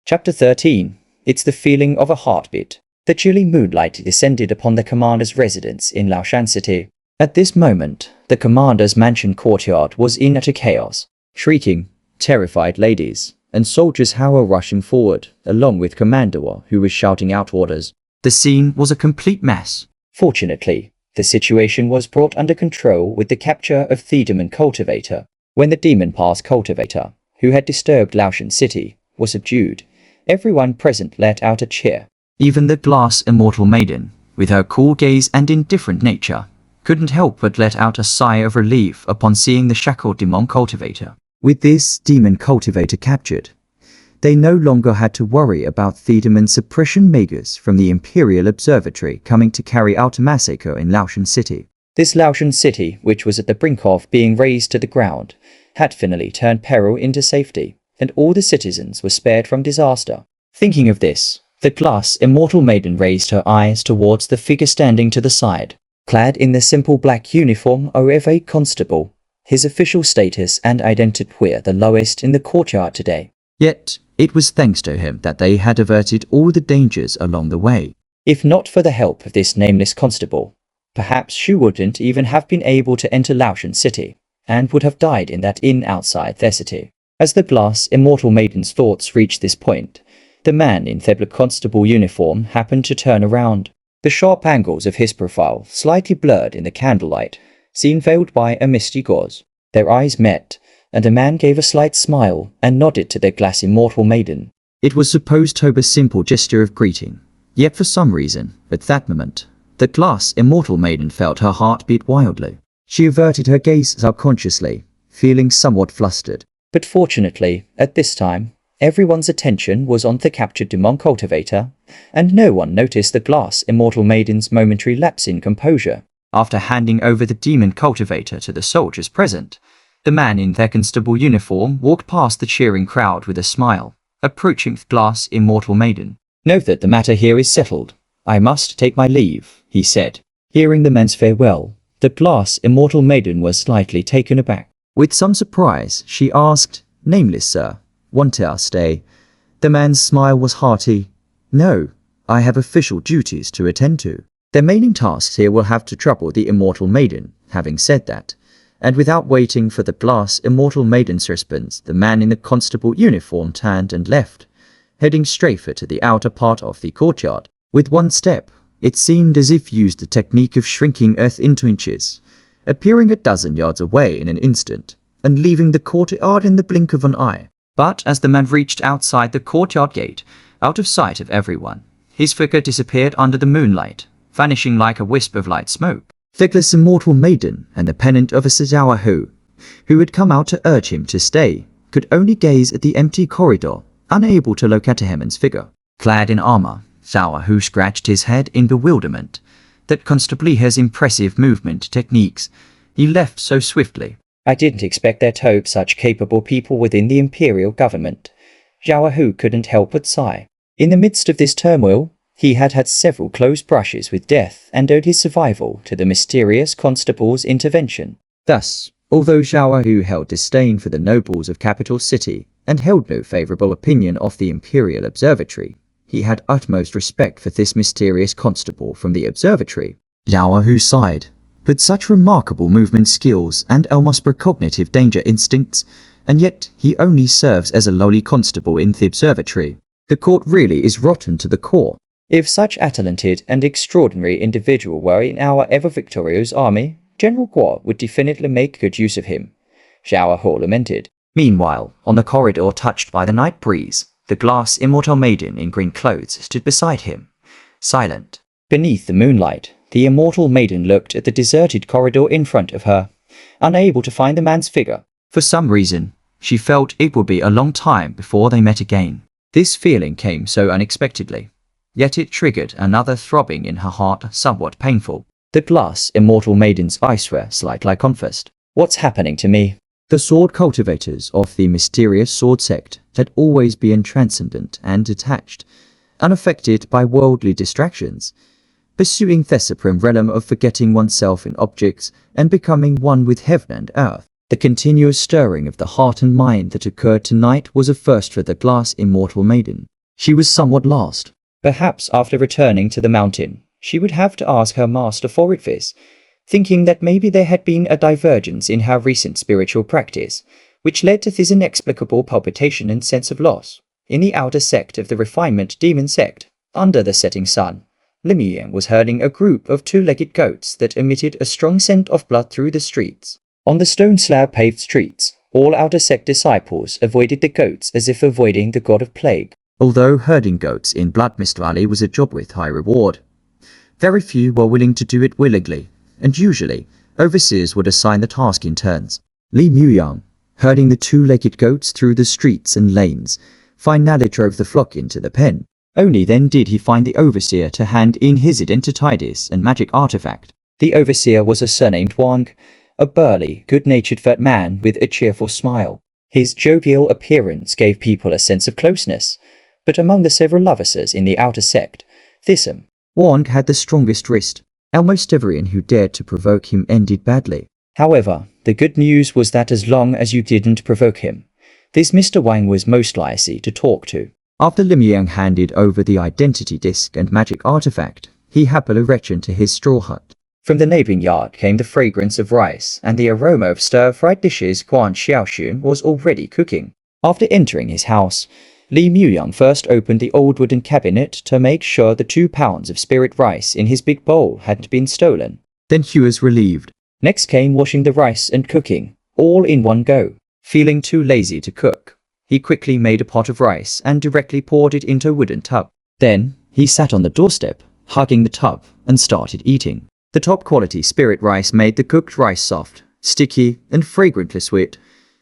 Chapter 13. It's the feeling of a heartbeat. The chilly moonlight descended upon the commander's residence in Laoshan City. At this moment, the commander's mansion courtyard was in utter chaos. Shrieking, terrified ladies and soldiers were rushing forward, along with Commander Wa, who was shouting out orders. The scene was a complete mess. Fortunately, the situation was brought under control with the capture of the demon cultivator. When the demon pass cultivator, who had disturbed Laoshan City, was subdued, everyone present let out a cheer. Even the glass immortal maiden, with her cool gaze and indifferent nature, couldn't help but let out a sigh of relief upon seeing the shackled demon cultivator. With this demon cultivator captured, they no longer had to worry about the demon suppression magers from the Imperial Observatory coming to carry out a massacre in Laoshan City. This Laoshan City, which was at the brink of being razed to the ground, had finally turned peril into safety, and all the citizens were spared from disaster. Thinking of this, the glass immortal maiden raised her eyes towards the figure standing to the side. Clad in the simple black uniform of a constable, his official status and identity were the lowest in the courtyard today. Yet, it was thanks to him that they had averted all the dangers along the way. If not for the help of this nameless constable, perhaps she wouldn't even have been able to enter Laoshan City, and would have died in that inn outside their city. As the glass immortal maiden's thoughts reached this point, the man in the black constable uniform happened to turn around. The sharp angles of his profile, slightly blurred in the candlelight, seemed veiled by a misty gauze. Their eyes met, and the man gave a slight smile and nodded to the glass immortal maiden. It was supposed to be a simple gesture of greeting, yet for some reason, at that moment, the glass immortal maiden felt her heart beat wildly. She averted her gaze subconsciously, feeling somewhat flustered. But fortunately, at this time, everyone's attention was on the captured demon cultivator, and no one noticed the glass immortal maiden's momentary lapse in composure. After handing over the demon cultivator to the soldiers present, the man in their constable uniform walked past the cheering crowd with a smile, approaching the glass immortal maiden. "Note that the matter here is settled. I must take my leave," he said. Hearing the man's farewell, the glass immortal maiden was slightly taken aback. With some surprise, she asked, "Nameless sir, won't I stay?" The man's smile was hearty. "No, I have official duties to attend to. The remaining tasks here will have to trouble the immortal maiden." Having said that, and without waiting for the glass immortal maiden's response, the man in the constable uniform turned and left, heading straight to the outer part of the courtyard. With one step, it seemed as if used the technique of shrinking earth into inches, appearing a dozen yards away in an instant, and leaving the courtyard in the blink of an eye. But as the man reached outside the courtyard gate, out of sight of everyone, his figure disappeared under the moonlight, vanishing like a wisp of light smoke. The glass immortal maiden and the pennant of a Zhao Hu, who had come out to urge him to stay, could only gaze at the empty corridor, unable to locate Hemon's figure. Clad in armor, Zhao Hu scratched his head in bewilderment. That constable has impressive movement techniques. He left so swiftly. "I didn't expect there to be such capable people within the imperial government." Zhao Hu couldn't help but sigh. In the midst of this turmoil, he had had several close brushes with death and owed his survival to the mysterious constable's intervention. Thus, although Zhao Hu held disdain for the nobles of Capital City and held no favorable opinion of the Imperial Observatory, he had utmost respect for this mysterious constable from the observatory. Zhao Hu sighed. But such remarkable movement skills and almost precognitive danger instincts, and yet he only serves as a lowly constable in the observatory. The court really is rotten to the core. If such a talented and extraordinary individual were in our ever-victorious army, General Guo would definitely make good use of him, Zhao Hu lamented. Meanwhile, on the corridor touched by the night breeze, the glass immortal maiden in green clothes stood beside him, silent. Beneath the moonlight, the immortal maiden looked at the deserted corridor in front of her, unable to find the man's figure. For some reason, she felt it would be a long time before they met again. This feeling came so unexpectedly, yet it triggered another throbbing in her heart, somewhat painful. The glass immortal maiden's eyes were slightly confused. "What's happening to me?" The sword cultivators of the mysterious sword sect had always been transcendent and detached, unaffected by worldly distractions, pursuing the supreme realm of forgetting oneself in objects and becoming one with heaven and earth. The continuous stirring of the heart and mind that occurred tonight was a first for the glass immortal maiden. She was somewhat lost. Perhaps after returning to the mountain, she would have to ask her master for advice, thinking that maybe there had been a divergence in her recent spiritual practice, which led to this inexplicable palpitation and sense of loss. In the outer sect of the refinement demon sect, under the setting sun, Li Muyang was herding a group of two-legged goats that emitted a strong scent of blood through the streets. On the stone slab-paved streets, all outer sect disciples avoided the goats as if avoiding the god of plague. Although herding goats in Blood Mist Valley was a job with high reward, very few were willing to do it willingly, and usually, overseers would assign the task in turns. Li Muyang, herding the two-legged goats through the streets and lanes, finally drove the flock into the pen. Only then did he find the overseer to hand in his identities and magic artifact. The overseer was a surnamed Wang, a burly, good-natured fat man with a cheerful smile. His jovial appearance gave people a sense of closeness, but among the several officers in the outer sect, Wang had the strongest wrist. Almost everyone who dared to provoke him ended badly. However, the good news was that as long as you didn't provoke him, this Mr. Wang was most likely to talk to. After Li Muyang handed over the identity disc and magic artifact, he happily returned to his straw hut. From the neighboring yard came the fragrance of rice and the aroma of stir-fried dishes Guan Xiaoxun was already cooking. After entering his house, Li Muyang first opened the old wooden cabinet to make sure the 2 pounds of spirit rice in his big bowl hadn't been stolen. Then he was relieved. Next came washing the rice and cooking, all in one go. Feeling too lazy to cook, he quickly made a pot of rice and directly poured it into a wooden tub. Then, he sat on the doorstep, hugging the tub, and started eating. The top-quality spirit rice made the cooked rice soft, sticky, and fragrantly sweet,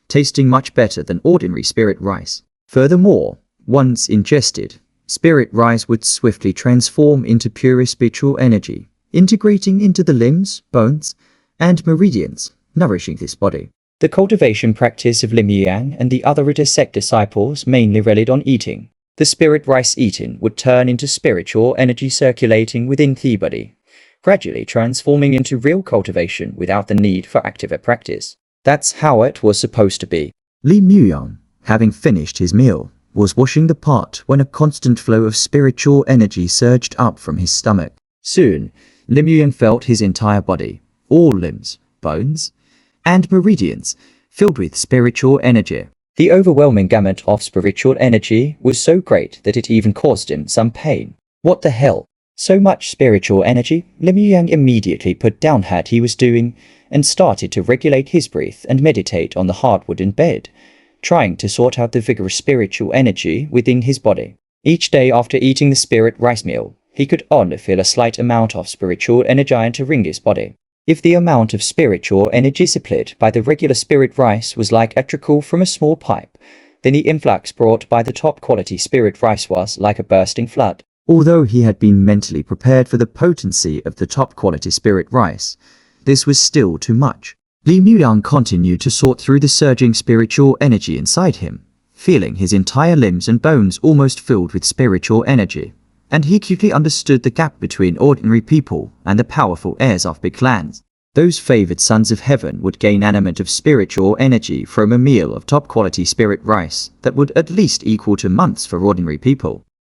tasting much better than ordinary spirit rice. Furthermore, once ingested, spirit rice would swiftly transform into pure spiritual energy, integrating into the limbs, bones, and meridians, nourishing this body. The cultivation practice of Li Muyang and the other sect disciples mainly relied on eating. The spirit rice eaten would turn into spiritual energy circulating within the body, gradually transforming into real cultivation without the need for active practice. That's how it was supposed to be. Li Muyang, having finished his meal, was washing the pot when a constant flow of spiritual energy surged up from his stomach. Soon, Li Muyang felt his entire body, all limbs, bones, and meridians, filled with spiritual energy. The overwhelming gamut of spiritual energy was so great that it even caused him some pain. What the hell? So much spiritual energy? Li Muyang immediately put down what he was doing and started to regulate his breath and meditate on the hard wooden bed, trying to sort out the vigorous spiritual energy within his body. Each day after eating the spirit rice meal, he could only feel a slight amount of spiritual energy entering his body. If the amount of spiritual energy supplied by the regular spirit rice was like a trickle from a small pipe, then the influx brought by the top-quality spirit rice was like a bursting flood. Although he had been mentally prepared for the potency of the top-quality spirit rice, this was still too much. Li Muyang continued to sort through the surging spiritual energy inside him, feeling his entire limbs and bones almost filled with spiritual energy. And he quickly understood the gap between ordinary people and the powerful heirs of big clans. Those favored sons of heaven would gain an amount of spiritual energy from a meal of top-quality spirit rice that would at least equal to months for ordinary people.